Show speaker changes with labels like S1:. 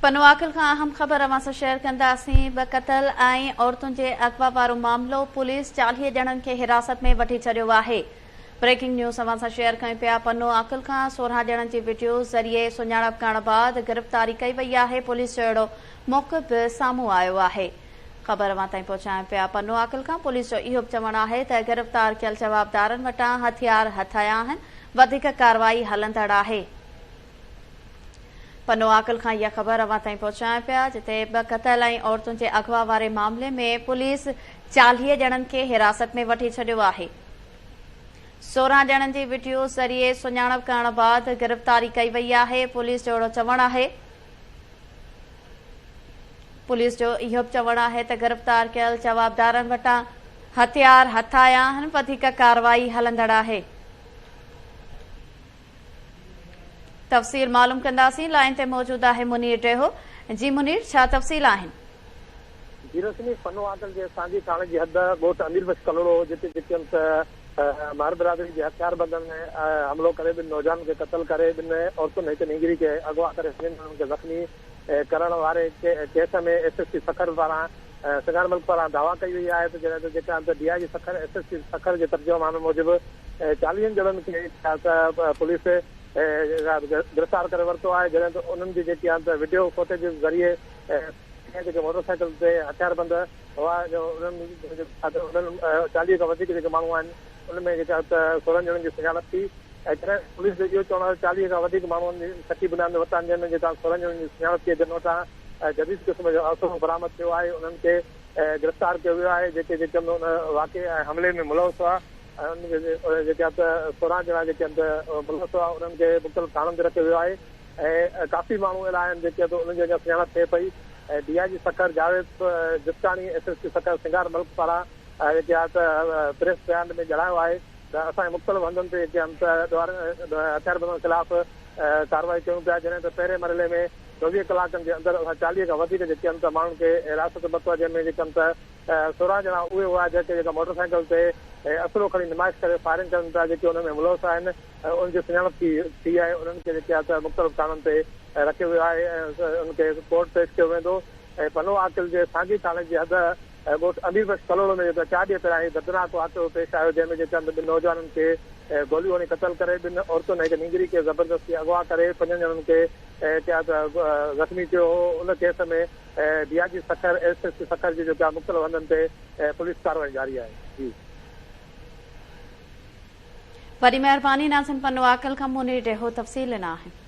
S1: पनवाकल का अहम खबर अवां सां शेयर कंदासीं। ब क़तल ऐं औरतुनि जे अगवा वारो मामलो, पुलिस 40 ॼणनि खे हिरासत में वठी छॾियो आहे। ब्रेकिंग न्यूज़ अवां सां शेयर कयूं पिया। पनवाकल खां 16 ॼणनि जी वीडियो ज़रिए सुञाणप करण बाद गिरफ़्तारी कई वई आहे। पुलिस जो अहिड़ो मौक़िफ़ बि साम्हूं आयो आहे। ख़बर अवां ताईं पहुचायूं पिया। पनवाकल खां पुलिस जो इहो बि चवणु आहे त गिरफ़्तार थियल जवाबदारनि वटां हथियार हथ आया आहिनि। वधीक कार्रवाई हलंदड़ आहे। पनवाकल खां इहा ख़बर अवां ताईं पहुचायूं पिया, जिते ब क़तल ऐं औरतुनि जे अगवा वारे मामले में पुलिस 40 ॼणनि खे हिरासत में वठी छॾियो आहे। 16 ॼणनि जी वीडियो ज़रिए सुञाणप करण बाद गिरफ़्तारी कई वई आहे। पुलिस जो अहिड़ो चवणु आहे। पुलिस जो इहो बि चवणु आहे त गिरफ़्तार कयल जवाबदारनि वटां हथियार हथ आया आहिनि। वधीक कार्रवाई हलंदड़ आहे। तफ़सील मालूम कंदासीं। लाइन ते मौजूद आहे मुनीर डेहो। जी मुनीर, छा तफ़सील आहिनि?
S2: जी रोशनी, पनवाकल जे सांझी थाणे जी हद ॻोठ अमीरबख्श कलोड़ो जिते महर बिरादरी जे हथियारबंदनि ने हमलो करे ॿिनि नौजवाननि खे क़तल करे ॿिनि औरतुनि हिकु निंगरी खे अगवा करे हुननि खे ज़ख़्मी करण वारे केस में SSP सखर पारां सिंगार मल्क पारां दावा कई वई आहे त जॾहिं जेका DIG सखर SSP सखर जे तर्जुमाने मूजिबि 40 ॼणनि खे पुलिस गिरफ़्तार करे वरितो आहे। जॾहिं त उन्हनि जी जेकी आहे वीडियो फुटेज जे ज़रिए जेके मोटरसाइकिल ते हथियारबंद हुआ, उन्हनि 40 खां वधीक जेके माण्हू आहिनि उनमें जेका 16 ॼणनि जी सुञाणप थी। ऐं जॾहिं पुलिस जो इहो चवणु आहे 40 खां वधीक माण्हुनि जी सची बुनियाद ते वरिता जंहिंमें जेका 16 ॼणनि जी सुञाणप थी, जिन वटां जदीद क़िस्म जो असुलो बरामद थियो आहे। उन्हनि खे गिरफ़्तार कयो वियो आहे। जेके उन वाक़े ऐं हमले में मुलविस हुआ, जेके 16 ॼणा जेके मुलविस हुआ, उन्हनि खे मुख़्तलिफ़ थाणनि ते रखियो वियो आहे। ऐं काफ़ी माण्हू अहिड़ा आहिनि जेके उन्हनि जी सुञाणप थिए पई। DIG सखर जावेद जिस्तानी SSP सखर सिंगार मल्क पारां जेके आहे प्रेस बयान में जणायो आहे त असां मुख़्तलिफ़ हंधनि ते जेके हथियारबंदनि ख़िलाफ़ कार्रवाई कयूं पिया। जॾहिं त पहिरें मरहले में 24 कलाकनि जे अंदरि असां 40 खां वधीक जेके माण्हुनि खे हिरासत में वरितो आहे, जंहिंमें जेके 16 ॼणा उहे हुआ जेके मोटरसाइकिल ते असुलो खणी नुमाइश करे फायरिंग कनि था, जेके हुन में मुलविस आहिनि। उनजी सुञाणप थी आहे। उन्हनि खे जेके आहे मुख़्तलिफ़ थाणनि ते रखियो वियो आहे ऐं उनखे कोर्ट पेश कयो वेंदो। ऐं पनवाकल जे सांझी थाणे जी हद ॻोठ अमीरबख्श कलोड़ो में 4 ॾींहं पहिरियां ही दर्दनाक वाक़ियो पेश आयो, जंहिंमें जेके ॿिनि नौजवाननि खे गोलियूं हणी क़तल करे ॿिनि औरतुनि हिकु निंगरी खे ज़बरदस्ती अगवा करे 5 ॼणनि खे ज़ख़्मी कयो हो। उन केस में DIG सखर SSP सखर जी जेका मुख़्तलिफ़ हंधनि ते पुलिस कार्रवाई जारी आहे। जी
S1: वॾी महिरबानी। नाज़िन, पनवाकल खां मुनीर डेहो तफ़सील ॾिना आहिनि।